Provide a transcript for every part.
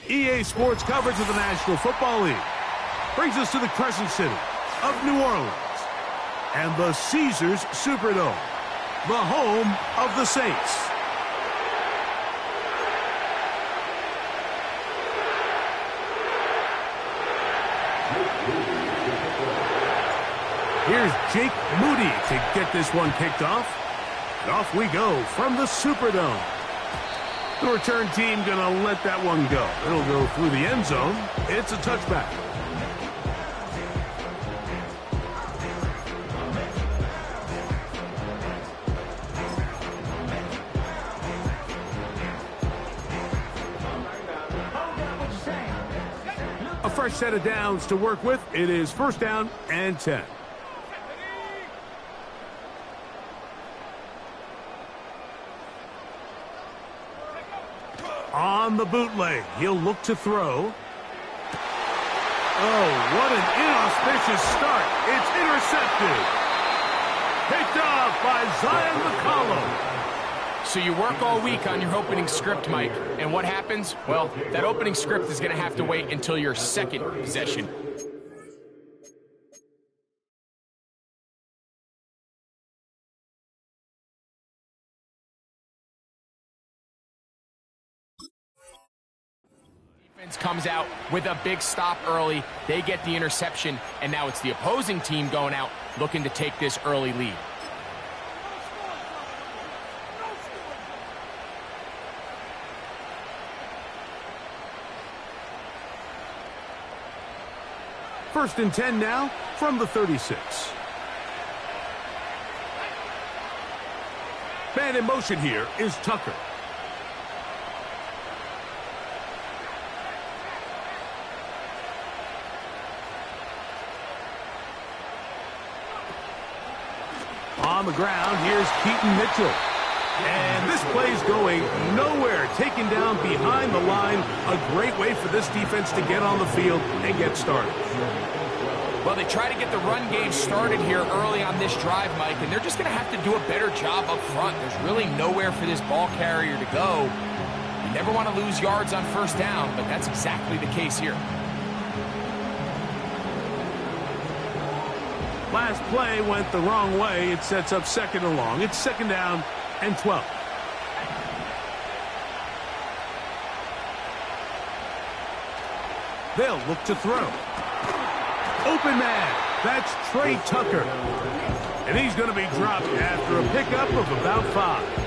EA Sports coverage of the National Football League brings us to the Crescent City of New Orleans and the Caesars Superdome, the home of the Saints. Here's Jake Moody to get this one kicked off. And off we go from the Superdome. The return team going to let that one go. It'll go through the end zone. It's a touchback. A fresh set of downs to work with. It is first down and 10. On the bootleg, he'll look to throw. Oh, what an inauspicious start. It's intercepted. Picked off by Zion McCollum. So you work all week on your opening script, Mike, and what happens? Well, that opening script is going to have to wait until your second possession. Comes out with a big stop early. They get the interception, and now it's the opposing team going out looking to take this early lead. First and 10 now from the 36. Man in motion here is Tucker. On the ground, here's Keaton Mitchell. And this play's going nowhere. Taken down behind the line. A great way for this defense to get on the field and get started. Well, they try to get the run game started here early on this drive, Mike, and they're just going to have to do a better job up front. There's really nowhere for this ball carrier to go. You never want to lose yards on first down, but that's exactly the case here. Last play went the wrong way. It sets up second and long. It's second down and 12. They'll look to throw. Open man. That's Trey Tucker. And he's going to be dropped after a pickup of about 5.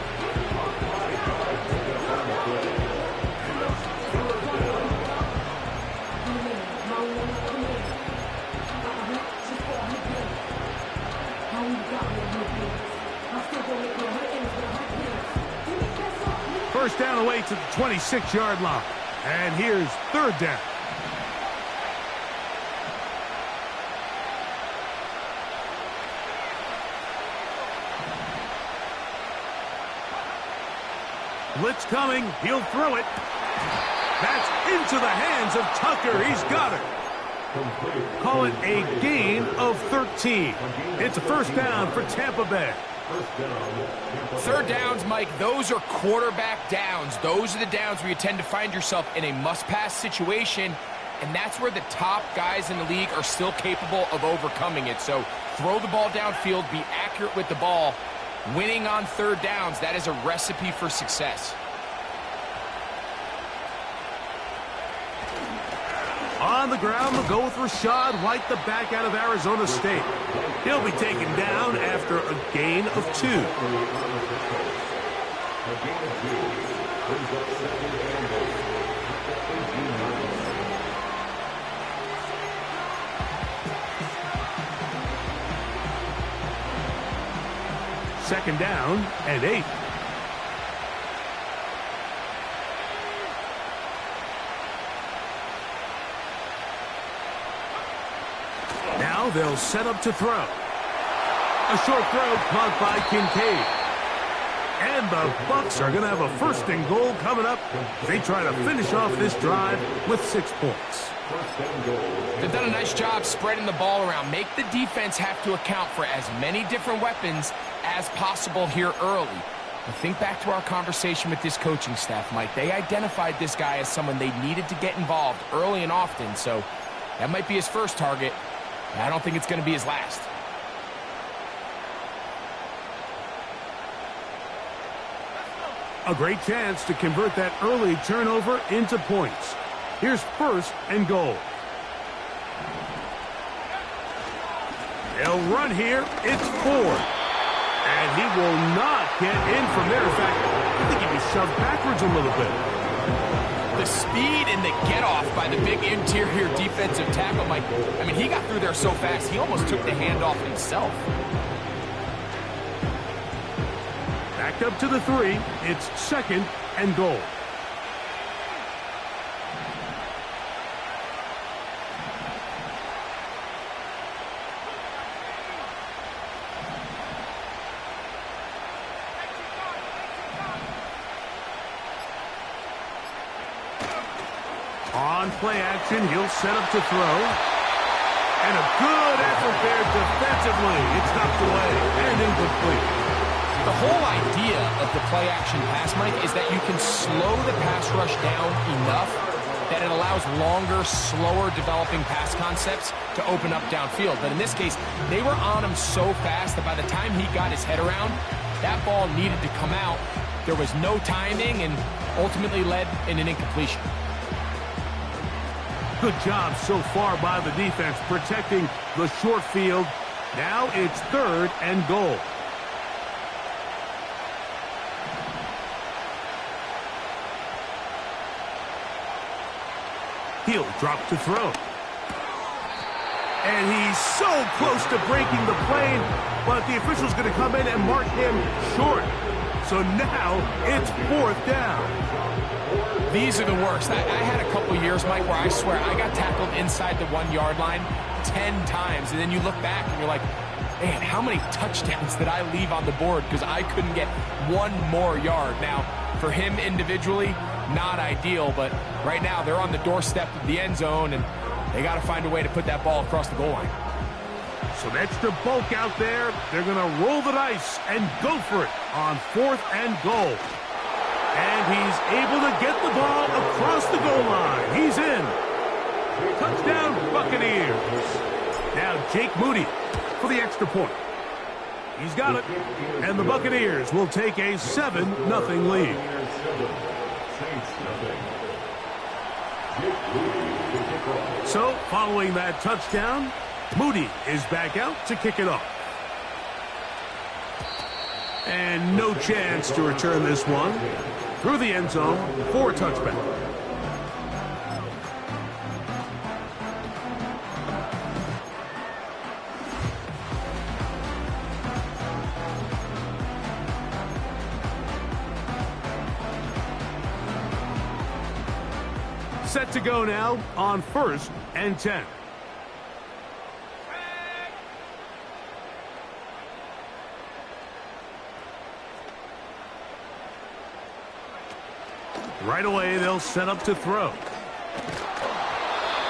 First down away to the 26-yard line. And here's third down. Blitz coming. He'll throw it. That's into the hands of Tucker. He's got it. Call it a gain of 13. It's a first down for Tampa Bay. Third downs, Mike, those are quarterback downs. Those are the downs where you tend to find yourself in a must-pass situation, and that's where the top guys in the league are still capable of overcoming it. So throw the ball downfield, be accurate with the ball. Winning on third downs, that is a recipe for success. On the ground, they'll go with Rashad White, the back out of Arizona State. He'll be taken down after a gain of 2. Second down and 8. Now they'll set up to throw. A short throw caught by Kincaid. And the Bucs are going to have a first and goal coming up. They try to finish off this drive with 6 points. They've done a nice job spreading the ball around. Make the defense have to account for as many different weapons as possible here early. I think back to our conversation with this coaching staff, Mike. They identified this guy as someone they needed to get involved early and often, so that might be his first target. I don't think it's going to be his last. A great chance to convert that early turnover into points. Here's first and goal. They'll run here. It's Ford. And he will not get in from there. In fact, I think he'd be shoved backwards a little bit. The speed and the get-off by the big interior defensive tackle, Mike. I mean, he got through there so fast, he almost took the handoff himself. Back up to the 3. It's second and goal. On play action, he'll set up to throw. And a good effort there defensively. It's knocked away and incomplete. The whole idea of the play-action pass, Mike, is that you can slow the pass rush down enough that it allows longer, slower developing pass concepts to open up downfield. But in this case, they were on him so fast that by the time he got his head around, that ball needed to come out. There was no timing and ultimately led in an incompletion. Good job so far by the defense protecting the short field. Now it's third and goal. He'll drop to throw. And he's so close to breaking the plane, but the official's going to come in and mark him short. So now it's fourth down. These are the worst. I had a couple years, Mike, where I swear I got tackled inside the 1-yard line 10 times. And then you look back and you're like, man, how many touchdowns did I leave on the board because I couldn't get one more yard? Now, for him individually, not ideal, but right now they're on the doorstep of the end zone, and they got to find a way to put that ball across the goal line. Some extra bulk out there. They're going to roll the dice and go for it on fourth and goal. And he's able to get the ball across the goal line. He's in. Touchdown, Buccaneers. Now Jake Moody for the extra point. He's got it. And the Buccaneers will take a 7-0 lead. So, following that touchdown, Moody is back out to kick it off. And no chance to return this one. Through the end zone for a touchback. Set to go now on first and 10. Right away, they'll set up to throw.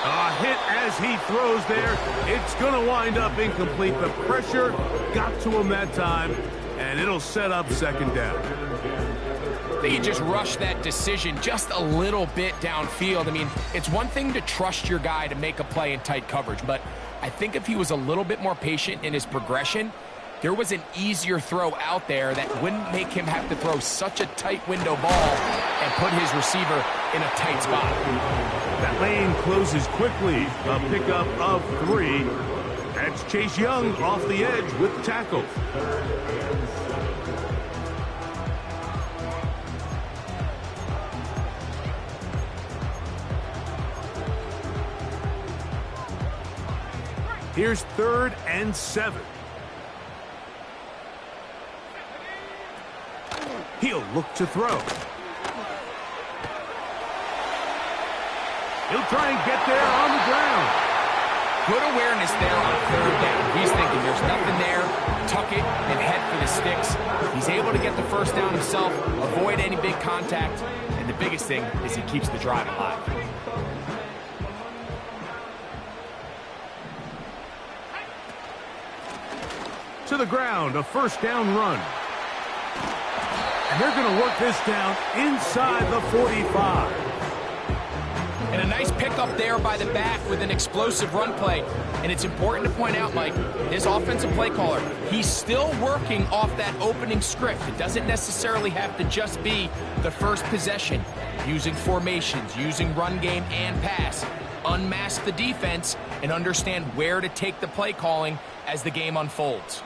A hit as he throws there. It's going to wind up incomplete. The pressure got to him that time, and it'll set up second down. I think he just rushed that decision just a little bit downfield. I mean, it's one thing to trust your guy to make a play in tight coverage, but I think if he was a little bit more patient in his progression, there was an easier throw out there that wouldn't make him have to throw such a tight window ball and put his receiver in a tight spot. That lane closes quickly. A pickup of 3. That's Chase Young off the edge with the tackle. Here's third and 7. He'll look to throw. He'll try and get there on the ground. Good awareness there on third down. He's thinking there's nothing there. Tuck it and head for the sticks. He's able to get the first down himself, avoid any big contact, and the biggest thing is he keeps the drive alive. To the ground, a first down run. And they're going to work this down inside the 45. And a nice pickup there by the back with an explosive run play. And it's important to point out, Mike, his offensive play caller, he's still working off that opening script. It doesn't necessarily have to just be the first possession. Using formations, using run game and pass. Unmask the defense and understand where to take the play calling as the game unfolds.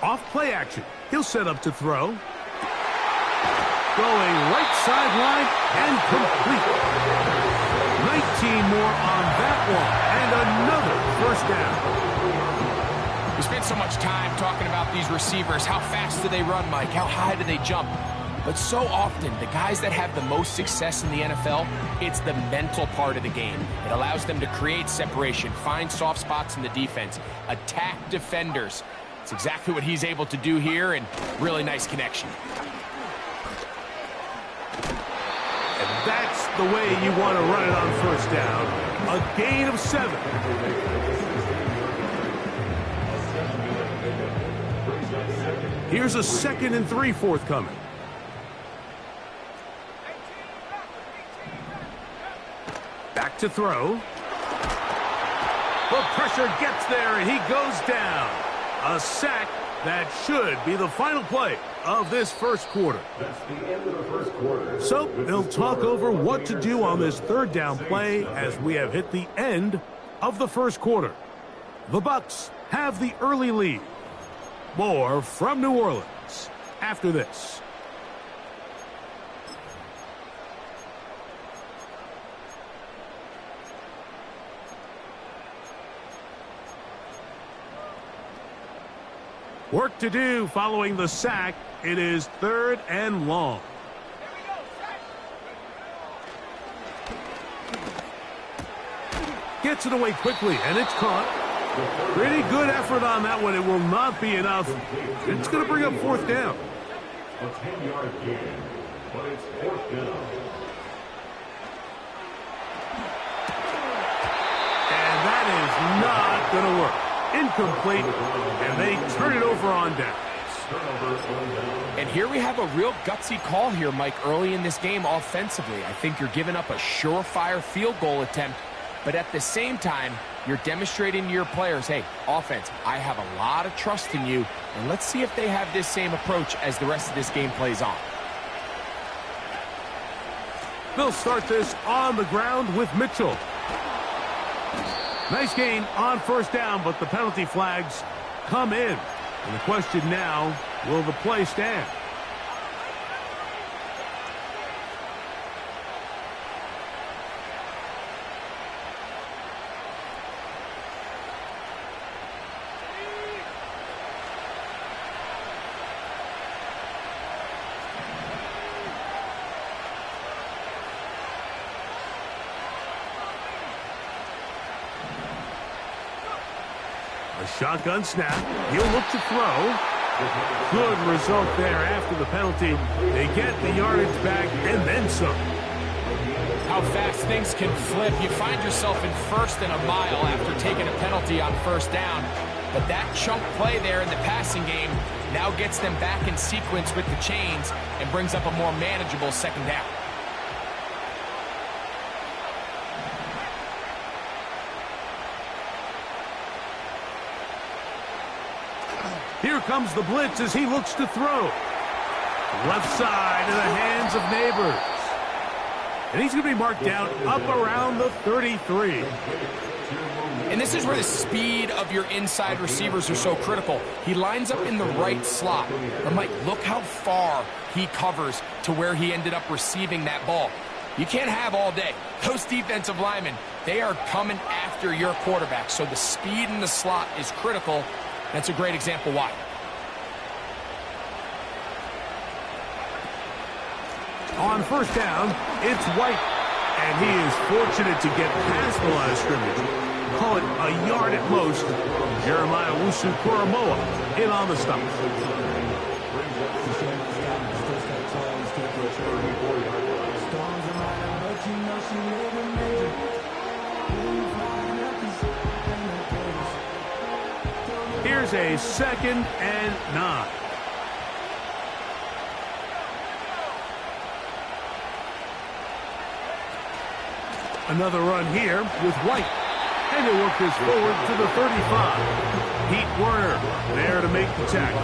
Off play action. He'll set up to throw. Going right sideline and complete. 19 more on that one. And another first down. We spent so much time talking about these receivers. How fast do they run, Mike? How high do they jump? But so often, the guys that have the most success in the NFL, it's the mental part of the game. It allows them to create separation, find soft spots in the defense, attack defenders. It's exactly what he's able to do here, and really nice connection. And that's the way you want to run it on first down. A gain of 7. Here's a 2nd and 3 forthcoming. Back to throw. The pressure gets there, and he goes down. A sack that should be the final play of this first quarter. That's the end of the first quarter. So they'll talk over what to do on this third down play as we have hit the end of the first quarter. The Bucs have the early lead. More from New Orleans after this. Work to do following the sack. It is 3rd and long. Gets it away quickly, and it's caught. Pretty good effort on that one. It will not be enough. It's going to bring up 4th down. A 10-yard gain, but it's 4th down. And that is not going to work. Incomplete, and they turn it over on down. And here we have a real gutsy call here, Mike, early in this game offensively. I think you're giving up a surefire field goal attempt, but at the same time, you're demonstrating to your players, hey, offense, I have a lot of trust in you, and let's see if they have this same approach as the rest of this game plays on. They'll start this on the ground with Mitchell. Nice gain on first down, but the penalty flags come in. And the question now, will the play stand? A shotgun snap. He'll look to throw. Good result there after the penalty. They get the yardage back and then some. How fast things can flip. You find yourself in 1st and a mile after taking a penalty on first down. But that chunk play there in the passing game now gets them back in sequence with the chains and brings up a more manageable 2nd down. Here comes the blitz as he looks to throw. Left side in the hands of Neighbors. And he's going to be marked down up around the 33. And this is where the speed of your inside receivers are so critical. He lines up in the right slot. But Mike, look how far he covers to where he ended up receiving that ball. You can't have all day. Those defensive linemen, they are coming after your quarterback. So the speed in the slot is critical. That's a great example why. On first down, it's White. And he is fortunate to get past the line of scrimmage. Call it a yard at most. Jeremiah Wusu-Koromoa in on the stop. Here's a 2nd and 9. Another run here with White. And he'll work this forward to the 35. Pete Werner there to make the tackle.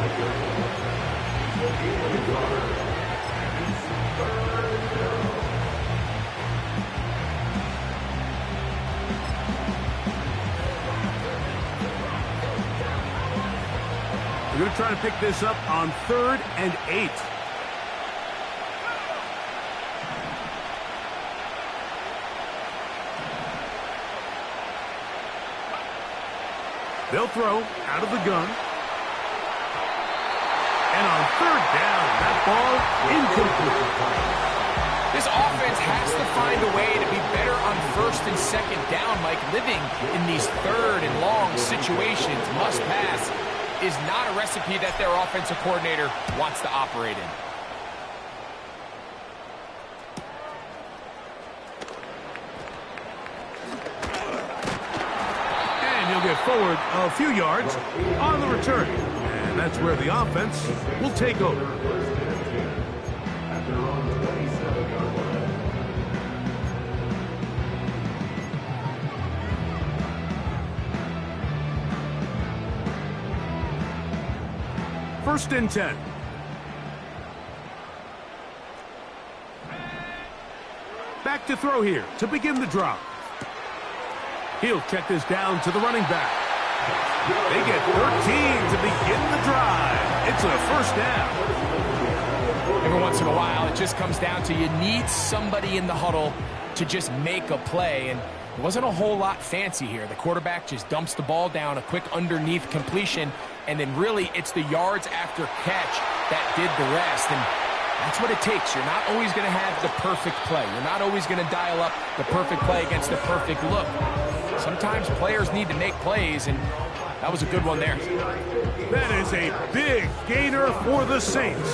We're going to try to pick this up on 3rd and 8. They'll throw out of the gun. And on 3rd down, that ball incomplete. This offense has to find a way to be better on 1st and 2nd down, Mike. Living in these 3rd and long situations, must pass, is not a recipe that their offensive coordinator wants to operate in. Get forward a few yards on the return. And that's where the offense will take over. First and 10. Back to throw here to begin the drive. He'll check this down to the running back. They get 13 to begin the drive. It's a 1st down. Every once in a while, it just comes down to you need somebody in the huddle to just make a play. And it wasn't a whole lot fancy here. The quarterback just dumps the ball down, a quick underneath completion, and then really it's the yards after catch that did the rest. And that's what it takes. You're not always going to have the perfect play. You're not always going to dial up the perfect play against the perfect look. Sometimes players need to make plays, and that was a good one there. That is a big gainer for the Saints.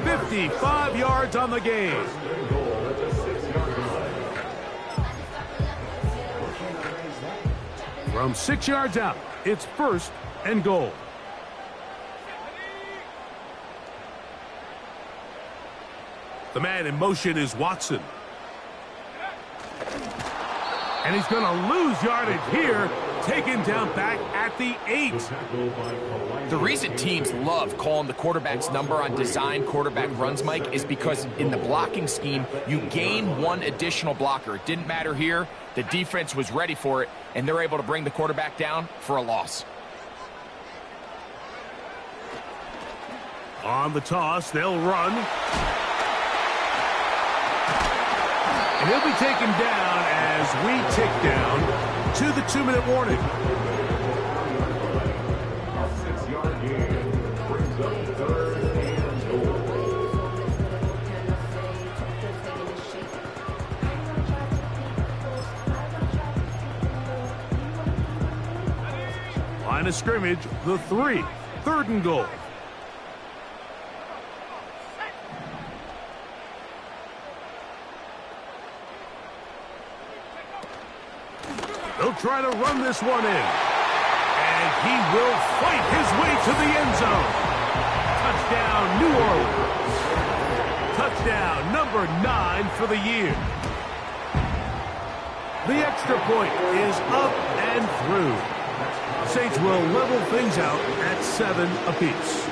55 yards on the game. From 6 yards out, it's 1st and goal. The man in motion is Watson. And he's going to lose yardage here, taken down back at the 8. The reason teams love calling the quarterback's number on design quarterback runs, Mike, is because in the blocking scheme, you gain one additional blocker. It didn't matter here. The defense was ready for it, and they're able to bring the quarterback down for a loss. On the toss, they'll run. And he'll be taken down as we tick down to the 2-minute warning. A 6-yard gain brings up 3rd and goal. Line of scrimmage, the 3. 3rd and goal. They'll try to run this one in. And he will fight his way to the end zone. Touchdown, New Orleans. Touchdown, number 9 for the year. The extra point is up and through. Saints will level things out at 7 apiece.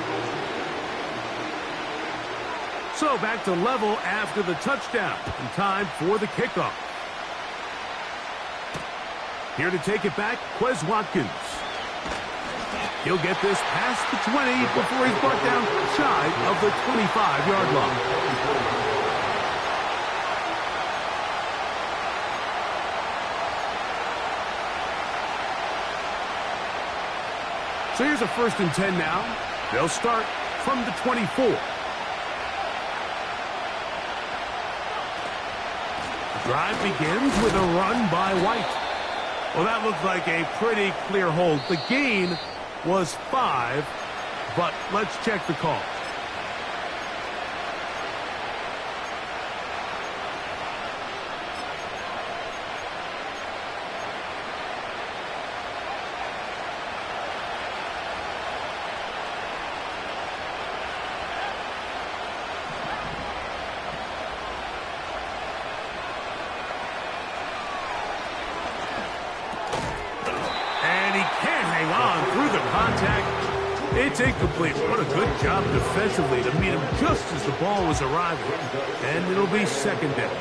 So back to level after the touchdown. And time for the kickoff. Here to take it back, Quez Watkins. He'll get this past the 20 before he's brought down shy of the 25-yard line. So here's a 1st and 10 now. They'll start from the 24. The drive begins with a run by White. Well, that looked like a pretty clear hold. The gain was 5, but let's check the call. incomplete. What a good job defensively to meet him just as the ball was arriving. And it'll be second down.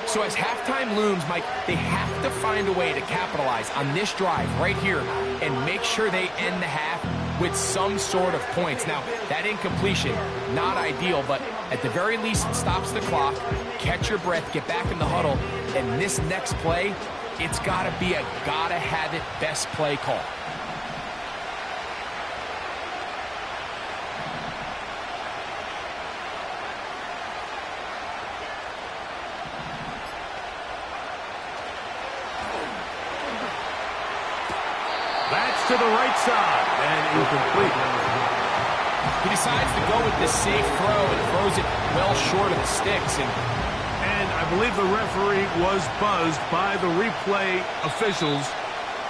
So as halftime looms, Mike, they have to find a way to capitalize on this drive right here and make sure they end the half with some sort of points. Now, that incompletion, not ideal, but at the very least, it stops the clock. Catch your breath, get back in the huddle, and this next play, it's got to be a gotta-have-it best play call. To the right side, and incomplete. He decides to go with the safe throw and throws it well short of the sticks. And I believe the referee was buzzed by the replay officials,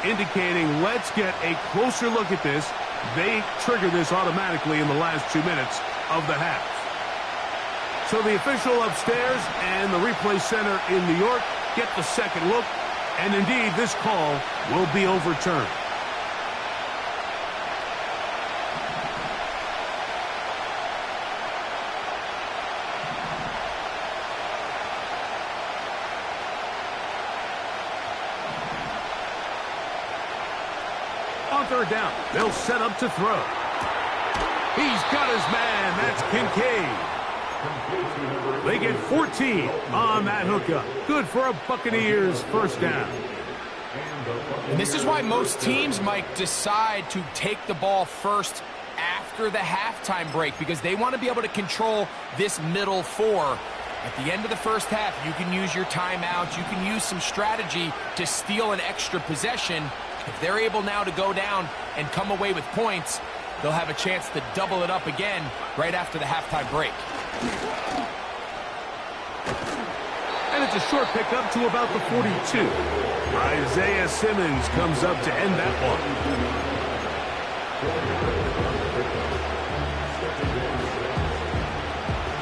indicating let's get a closer look at this. They trigger this automatically in the last 2 minutes of the half. So the official upstairs and the replay center in New York get the second look, and indeed this call will be overturned. On third down, they'll set up to throw. He's got his man. That's Kincaid. They get 14 on that hookup. Good for a Buccaneers first down. And this is why most teams, Mike, decide to take the ball first after the halftime break, because they want to be able to control this middle four. At the end of the first half, you can use your timeouts. You can use some strategy to steal an extra possession. If they're able now to go down and come away with points, they'll have a chance to double it up again right after the halftime break. And it's a short pickup to about the 42. Isaiah Simmons comes up to end that one.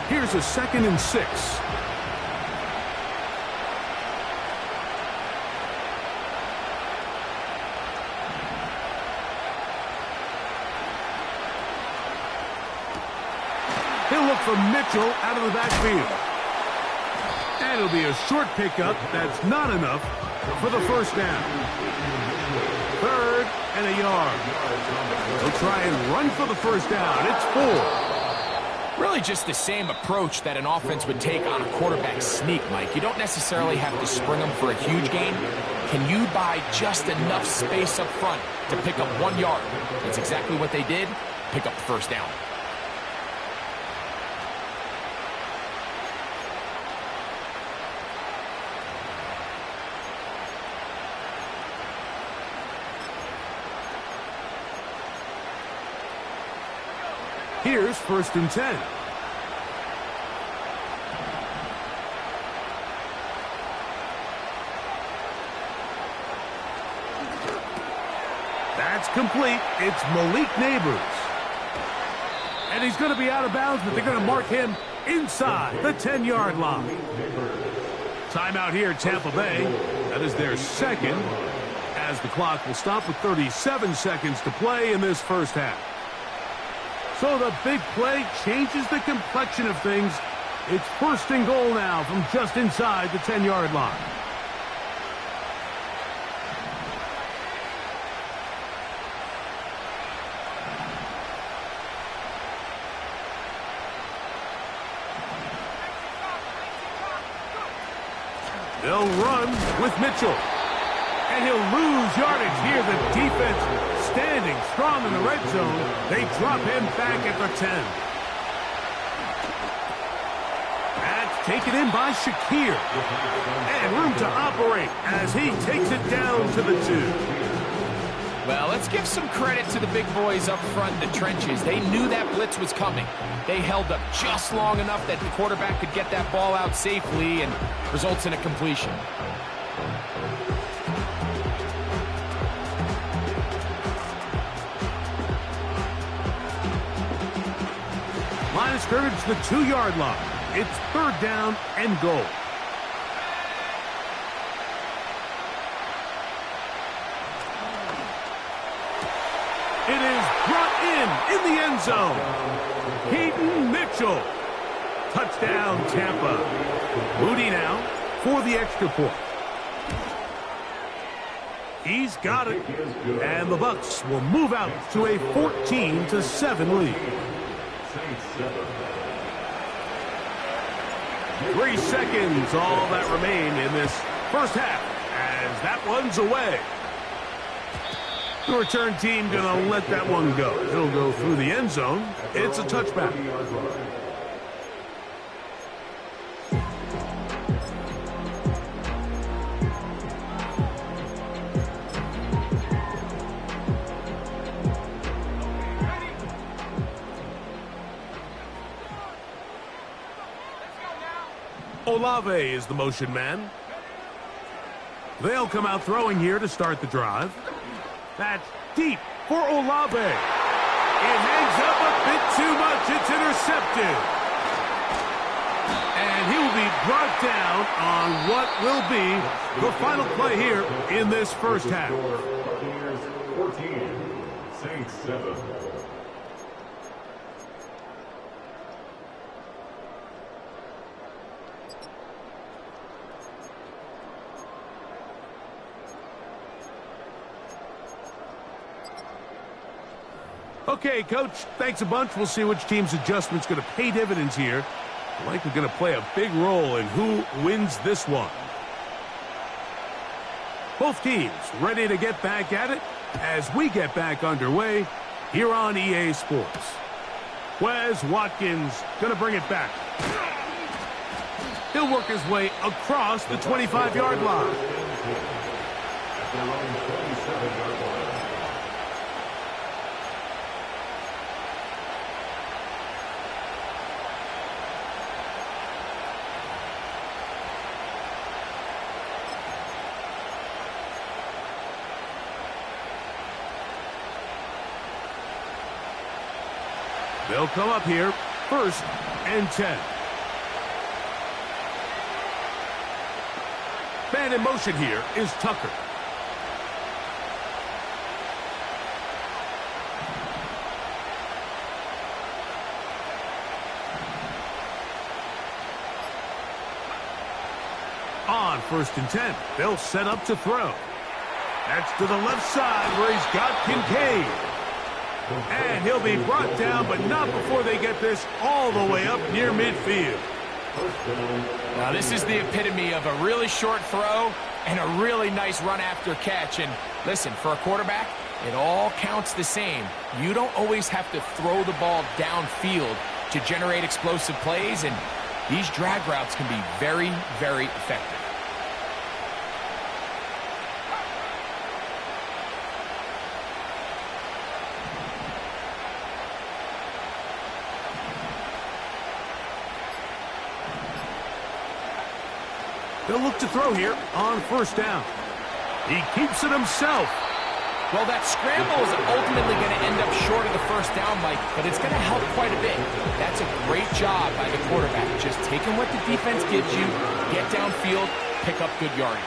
Here's a 2nd and 6. He'll look for Mitchell out of the backfield. And it'll be a short pickup. That's not enough for the first down. 3rd and a yard. They'll try and run for the first down. It's 4. Really just the same approach that an offense would take on a quarterback sneak, Mike. You don't necessarily have to spring them for a huge gain. Can you buy just enough space up front to pick up 1 yard? That's exactly what they did. Pick up the first down. Here's 1st and 10. That's complete. It's Malik Neighbors. And he's going to be out of bounds, but they're going to mark him inside the 10-yard line. Timeout here, Tampa Bay. That is their second, as the clock will stop with 37 seconds to play in this first half. So the big play changes the complexion of things. It's 1st and goal now from just inside the 10-yard line. They'll run with Mitchell. And he'll lose yardage here. The defense standing strong in the red zone. They drop him back at the 10. That's taken in by Shakir. And room to operate as he takes it down to the 2. Well, let's give some credit to the big boys up front in the trenches. They knew that blitz was coming. They held up just long enough that the quarterback could get that ball out safely and results in a completion. Line of scrimmage, the 2-yard line. It's 3rd down and goal. It is brought in the end zone. Hayden Mitchell. Touchdown, Tampa. Moody now for the extra point. He's got it. And the Bucs will move out to a 14-7 lead. 3 seconds, all that remain in this first half, as that one's away. The return team gonna let that one go. It'll go through the end zone. It's a touchback. Olave is the motion man. They'll come out throwing here to start the drive. That's deep for Olave. It hangs up a bit too much. It's intercepted. And he will be brought down on what will be the final play here in this first half. 14, Saints 7. Okay, Coach, thanks a bunch. We'll see which team's adjustment's going to pay dividends here. Likely going to play a big role in who wins this one. Both teams ready to get back at it as we get back underway here on EA Sports. Wes Watkins going to bring it back. He'll work his way across the 25-yard line. They'll come up here, 1st and 10. Man in motion here is Tucker. On 1st and 10, they'll set up to throw. That's to the left side where he's got Kincaid. And he'll be brought down, but not before they get this all the way up near midfield. Now, this is the epitome of a really short throw and a really nice run after catch. And listen, for a quarterback, it all counts the same. You don't always have to throw the ball downfield to generate explosive plays, and these drag routes can be very, very effective. They'll look to throw here on 1st down. He keeps it himself. Well, that scramble is ultimately going to end up short of the 1st down, Mike, but it's going to help quite a bit. That's a great job by the quarterback. Just taking what the defense gives you, get downfield, pick up good yardage.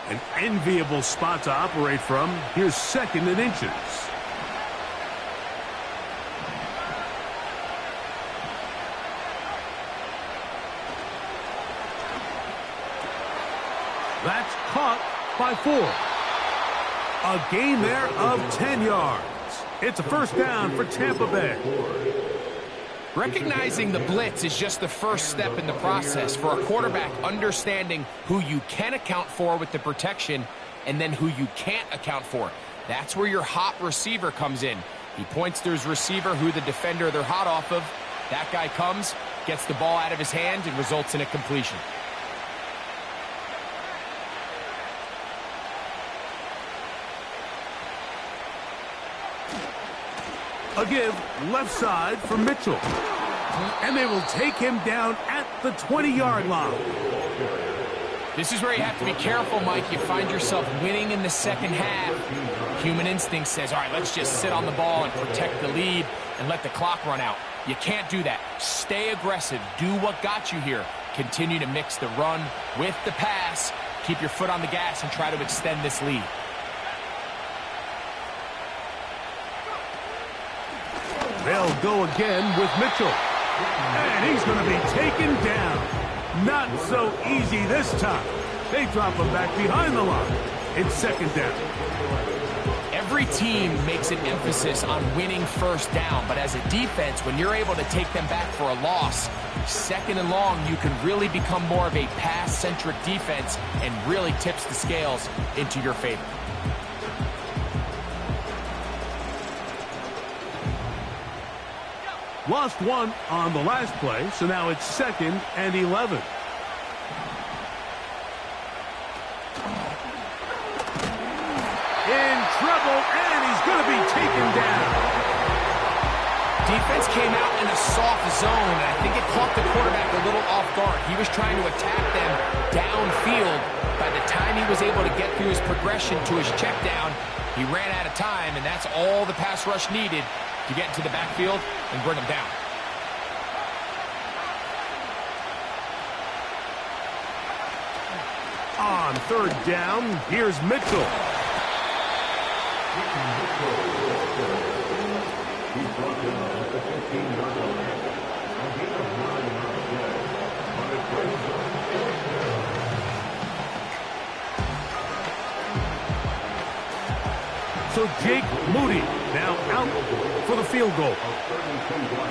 An enviable spot to operate from. Here's 2nd and inches. That's caught by 4. A gain there of 10 yards. It's a 1st down for Tampa Bay. Recognizing the blitz is just the first step in the process for a quarterback, understanding who you can account for with the protection and then who you can't account for. That's where your hot receiver comes in. He points to his receiver who the defender they're hot off of. That guy comes, gets the ball out of his hand, and results in a completion. A give left side for Mitchell. And they will take him down at the 20-yard line. This is where you have to be careful, Mike. You find yourself winning in the second half. Human instinct says, all right, let's just sit on the ball and protect the lead and let the clock run out. You can't do that. Stay aggressive. Do what got you here. Continue to mix the run with the pass. Keep your foot on the gas and try to extend this lead. They'll go again with Mitchell. And he's going to be taken down. Not so easy this time. They drop him back behind the line. It's second down. Every team makes an emphasis on winning first down, but as a defense, when you're able to take them back for a loss, second and long, you can really become more of a pass-centric defense and really tips the scales into your favor. Lost one on the last play, so now it's 2nd and 11. In trouble, and he's going to be taken down. Defense came out in a soft zone, and I think it caught the quarterback a little off guard. He was trying to attack them downfield. By the time he was able to get through his progression to his check down, he ran out of time, and that's all the pass rush needed to get into the backfield and bring him down. On 3rd down, here's Mitchell. So Jake Moody now out for the field goal.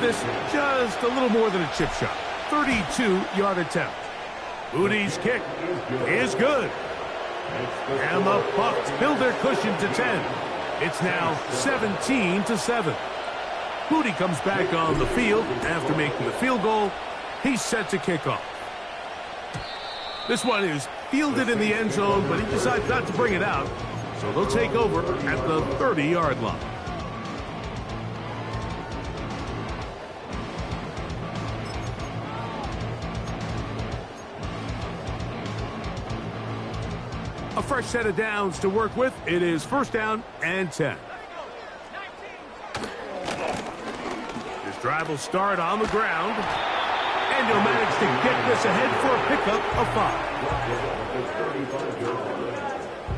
This just a little more than a chip shot. 32-yard attempt. Moody's kick is good. And the Bucs build their cushion to 10. It's now 17-7. Moody comes back on the field after making the field goal. He's set to kick off. This one is fielded in the end zone, but he decides not to bring it out. So they'll take over at the 30-yard line. A fresh set of downs to work with. It is 1st down and 10. This drive will start on the ground. And he'll manage to get this ahead for a pickup of 5.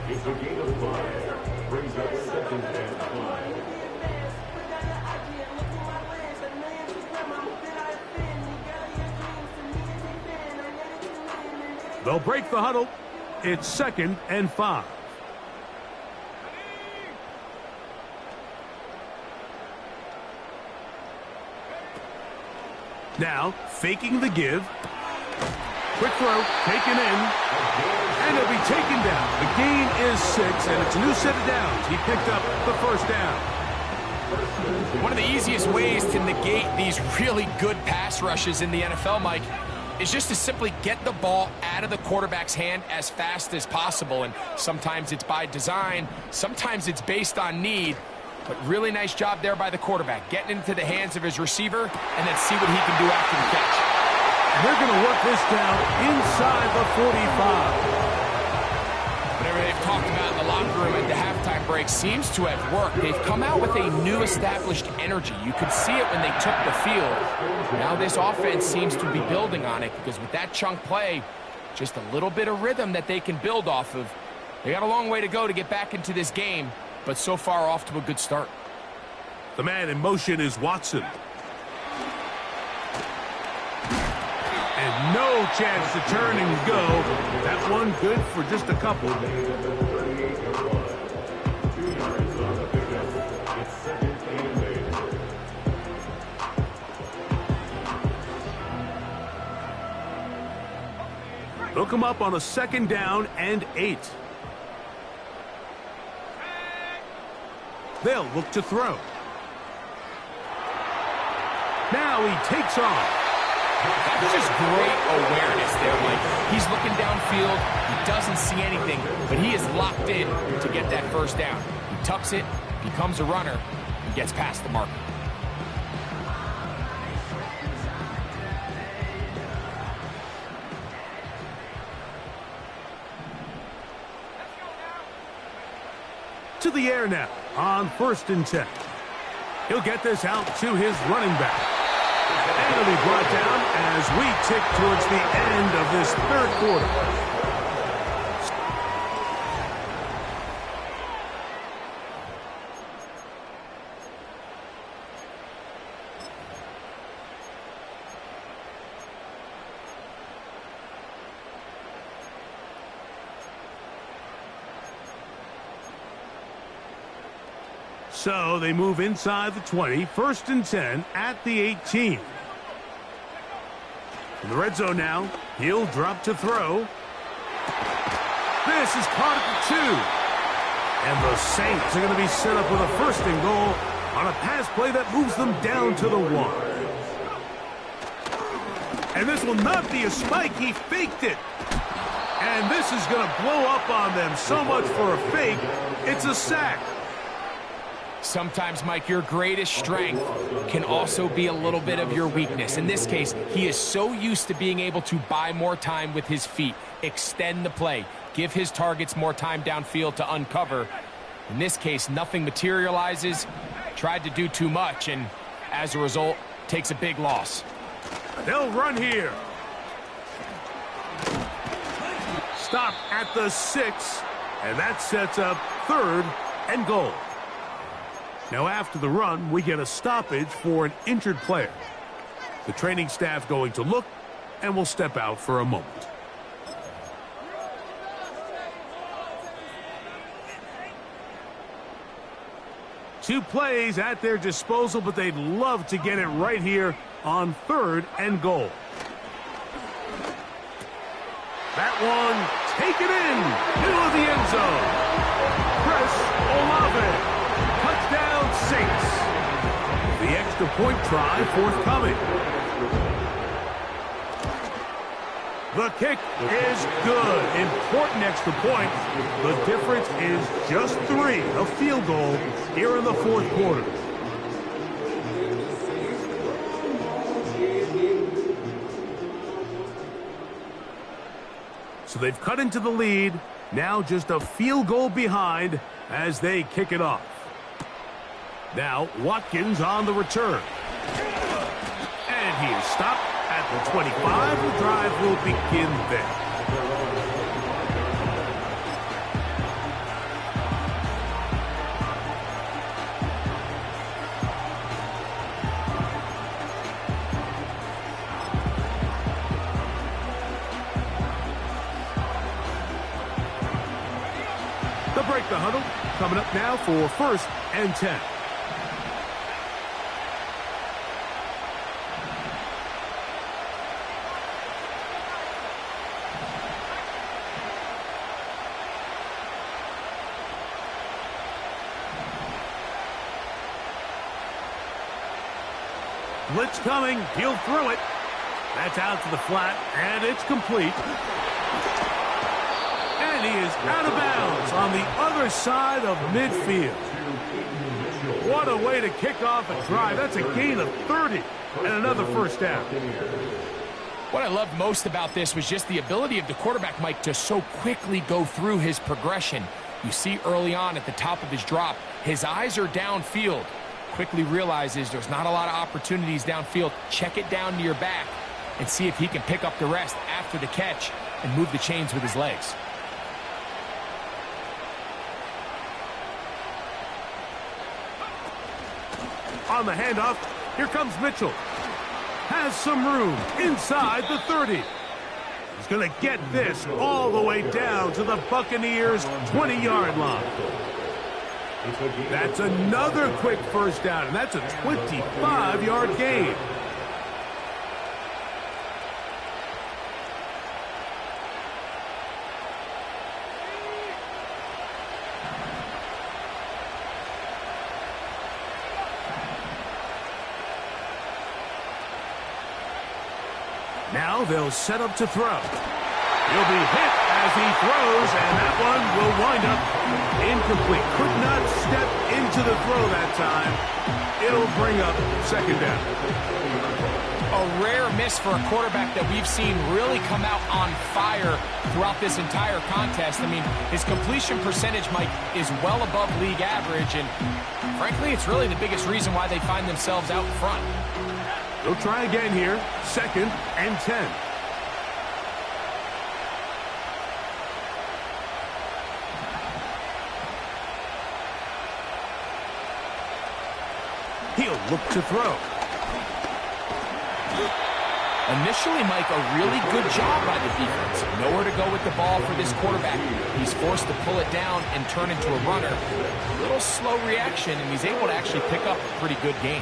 It's a gain of 5. Brings up 2nd and 5. They'll break the huddle. It's 2nd and 5. Now, faking the give. Quick throw, taken in. And he'll be taken down. The gain is 6, and it's a new set of downs. He picked up the 1st down. One of the easiest ways to negate these really good pass rushes in the NFL, Mike, is just to simply get the ball out of the quarterback's hand as fast as possible. And sometimes it's by design, sometimes it's based on need. But really nice job there by the quarterback, getting into the hands of his receiver, and then see what he can do after the catch. And they're going to work this down inside the 45. Whatever they've talked about in the locker room at the halftime break seems to have worked. They've come out with a new established energy. You could see it when they took the field. Now this offense seems to be building on it, because with that chunk play, just a little bit of rhythm that they can build off of. They got a long way to go to get back into this game, but so far off to a good start. The man in motion is Watson. And no chance to turn and go. That one good for just a couple. They'll come up on a 2nd down and 8. They'll look to throw. Now he takes off. That's just great awareness there, Mike. He's looking downfield. He doesn't see anything, but he is locked in to get that 1st down. He tucks it, becomes a runner, and gets past the marker. to the air now on 1st and 10. He'll get this out to his running back. And it'll be brought down as we tick towards the end of this 3rd quarter. So they move inside the 20, 1st and 10 at the 18. In the red zone now, he'll drop to throw. This is caught at the 2. And the Saints are going to be set up with a 1st and goal on a pass play that moves them down to the 1. And this will not be a spike. He faked it. And this is going to blow up on them. So much for a fake. It's a sack. Sometimes, Mike, your greatest strength can also be a little bit of your weakness. In this case, he is so used to being able to buy more time with his feet, extend the play, give his targets more time downfield to uncover. In this case, nothing materializes, tried to do too much, and as a result, takes a big loss. They'll run here. Stop at the 6, and that sets up 3rd and goal. Now after the run, we get a stoppage for an injured player. The training staff going to look, and will step out for a moment. Two plays at their disposal, but they'd love to get it right here on 3rd and goal. That one, take it in, middle of the end zone. Chris Olave. Touchdown, Saints. The extra point try forthcoming. The kick is good. Important extra point. The difference is just 3. A field goal here in the 4th quarter. So they've cut into the lead. Now just a field goal behind as they kick it off. Now, Watkins on the return. And he is stopped at the 25. The drive will begin there. They'll break the huddle. Coming up now for 1st and 10. Blitz coming. He'll throw it. That's out to the flat, and it's complete. And he is out of bounds on the other side of midfield. What a way to kick off a drive. That's a gain of 30 and another 1st down. What I loved most about this was just the ability of the quarterback, Mike, to so quickly go through his progression. You see early on at the top of his drop, his eyes are downfield. Quickly realizes there's not a lot of opportunities downfield. Check it down to your back and see if he can pick up the rest after the catch and move the chains with his legs. On the handoff, here comes Mitchell. Has some room inside the 30. He's going to get this all the way down to the Buccaneers' 20-yard line. That's another quick 1st down, and that's a 25-yard gain. Now they'll set up to throw. He'll be hit as he throws, and that one will wind up incomplete. Could not step into the throw that time. It'll bring up 2nd down. a rare miss for a quarterback that we've seen really come out on fire throughout this entire contest. I mean, his completion percentage, Mike, is well above league average, and frankly, it's really the biggest reason why they find themselves out in front. They'll try again here, 2nd and 10. He'll look to throw. Initially, Mike, a really good job by the defense. Nowhere to go with the ball for this quarterback. He's forced to pull it down and turn into a runner. A little slow reaction, and he's able to actually pick up a pretty good game.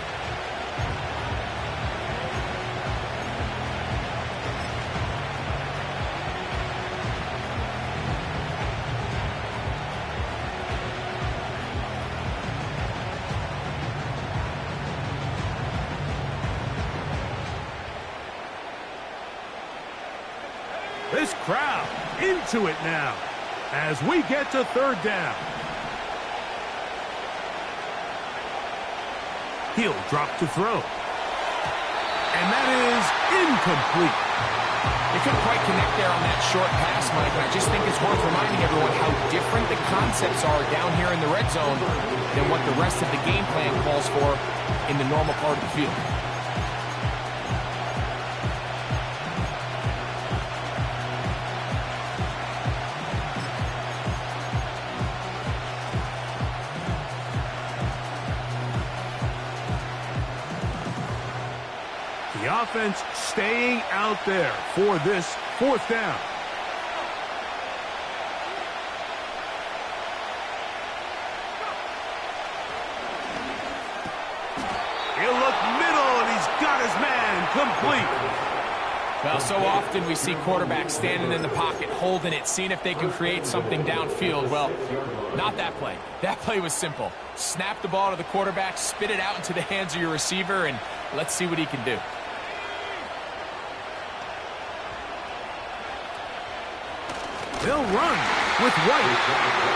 This crowd into it now as we get to 3rd down. He'll drop to throw. And that is incomplete. They couldn't quite connect there on that short pass, Mike, and I just think it's worth reminding everyone how different the concepts are down here in the red zone than what the rest of the game plan calls for in the normal part of the field. The offense staying out there for this 4th down. He'll look middle, and he's got his man complete. Well, so often we see quarterbacks standing in the pocket, holding it, seeing if they can create something downfield. Well, not that play. That play was simple. Snap the ball to the quarterback, spit it out into the hands of your receiver, and let's see what he can do. They'll run with White,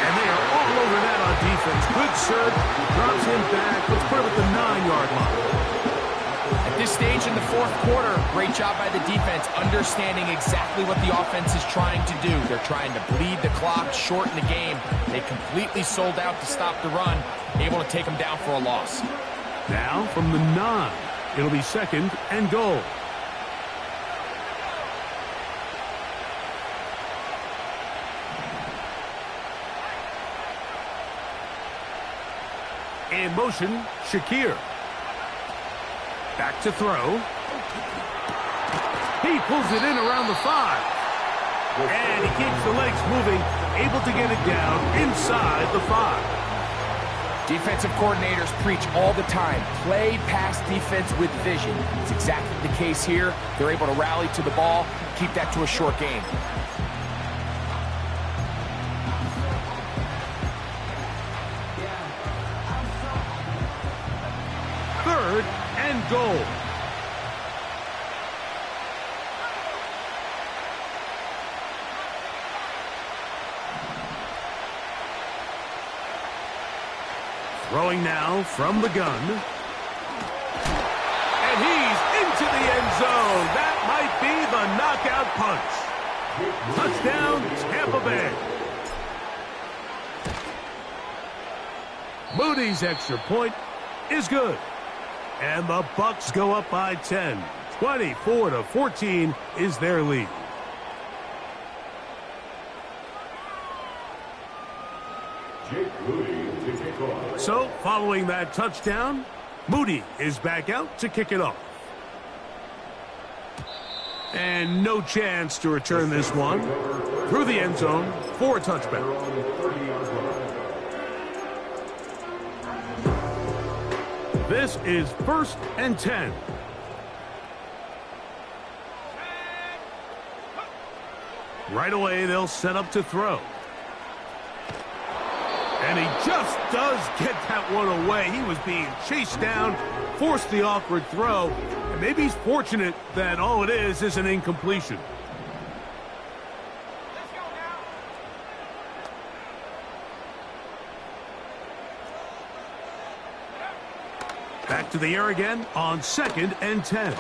and they are all over that on defense. Good serve, drops him back. Let's put him at the 9-yard line. At this stage in the 4th quarter, great job by the defense, understanding exactly what the offense is trying to do. They're trying to bleed the clock, shorten the game. They completely sold out to stop the run, able to take them down for a loss. Now from the 9, it'll be 2nd and goal. In motion, Shakir. Back to throw. He pulls it in around the 5. And he keeps the legs moving, able to get it down inside the 5. Defensive coordinators preach all the time, play pass defense with vision. It's exactly the case here. They're able to rally to the ball, keep that to a short game. 3rd and goal. Throwing now from the gun. And he's into the end zone. That might be the knockout punch. Touchdown, Tampa Bay. Moody's extra point is good. And the Bucs go up by 10. 24-14 is their lead. So, following that touchdown, Moody is back out to kick it off. And no chance to return this one. Through the end zone for a touchback. This is 1st and 10. Right away, they'll set up to throw. And he just does get that one away. He was being chased down, forced the awkward throw, and maybe he's fortunate that all it is an incompletion. Back to the air again on 2nd and 10.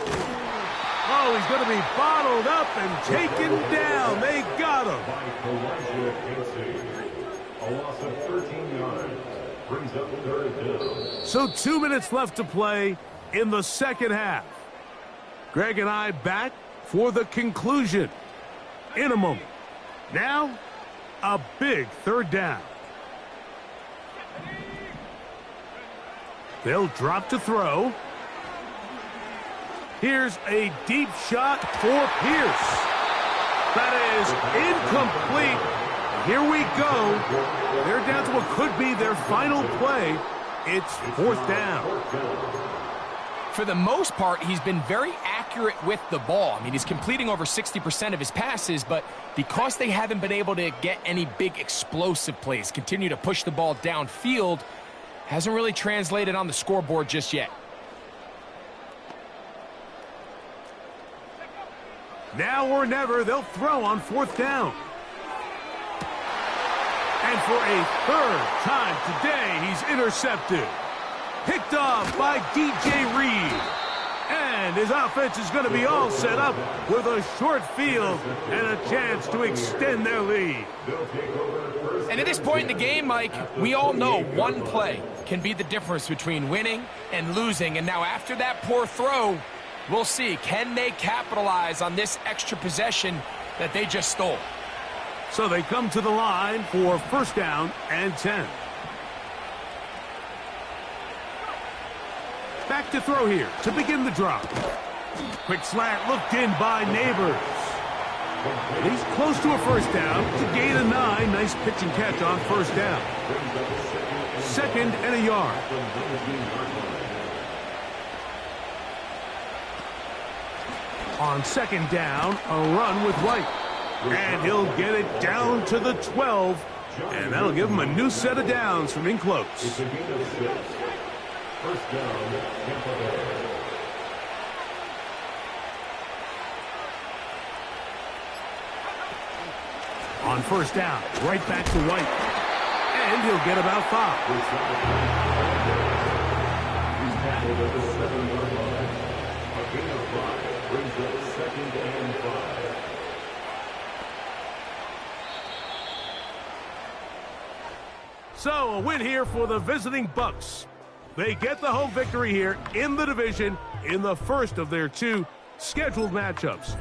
Oh, he's going to be bottled up and taken down. They got him. A loss of 13 yards. Brings up third down. So 2 minutes left to play in the second half. Greg and I back for the conclusion in a moment. Now, a big third down. They'll drop to throw. Here's a deep shot for Pierce. That is incomplete. Here we go. They're down to what could be their final play. It's fourth down. For the most part, he's been very accurate with the ball. I mean, he's completing over 60% of his passes, but because they haven't been able to get any big explosive plays, continue to push the ball downfield, hasn't really translated on the scoreboard just yet. Now or never, they'll throw on fourth down. And for a third time today, he's intercepted. Picked off by DJ Reed. And his offense is going to be all set up with a short field and a chance to extend their lead. And at this point in the game, Mike, we all know one play can be the difference between winning and losing. And now after that poor throw, we'll see, can they capitalize on this extra possession that they just stole? So they come to the line for first down and 10. Back to throw here to begin the drop. Quick slant looked in by Neighbors. And he's close to a first down to gain a 9. Nice pitch and catch on first down. Second and a yard. On second down, a run with White. And he'll get it down to the 12. And that'll give him a new set of downs from in close. First down, Tampa Bay. On first down, right back to White. And he'll get about 5. He's tackled at the 7-yard line. A gain of 5 brings up second and 5. So a win here for the visiting Bucs. They get the home victory here in the division in the first of their 2 scheduled matchups.